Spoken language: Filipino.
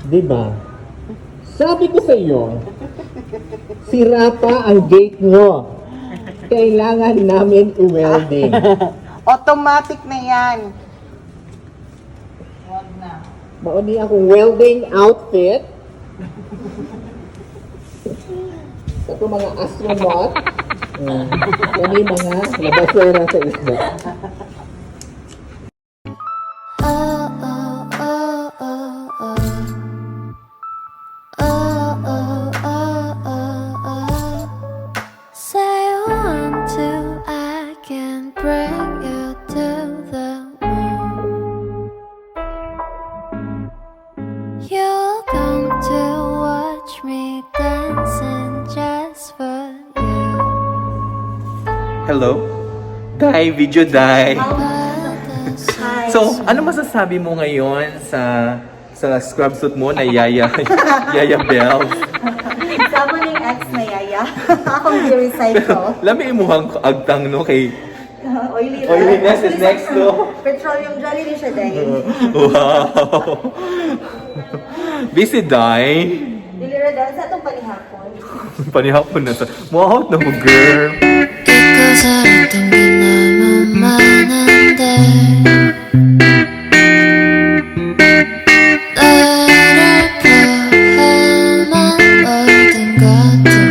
Diba? Sabi ko sa iyo, sira pa ang gate nyo. Kailangan namin i-welding. Automatic na yan. Wag na. Mauni akong welding outfit. Ito mga astronaut. Kami mga labasera sa isda. Say one, two, I can bring you to the moon. You'll come to watch me dancing just for you. Hello? Dai, video Dai. So, ano masasabi mo ngayon sa scrub suit mo na Yaya Bell? Sama ng ex na yaya. Akong i-recycle. Lami imuhang agtang no kay Oily. oiliness is next to. Petroleum jelly rin siya dahil. Wow. Busy Dai. Dilira dahil sa itong panihapon. Panihapon na to. Wow, na mo girl. Ikaw sa ating ginamamanan Let it go, and I'm holding God to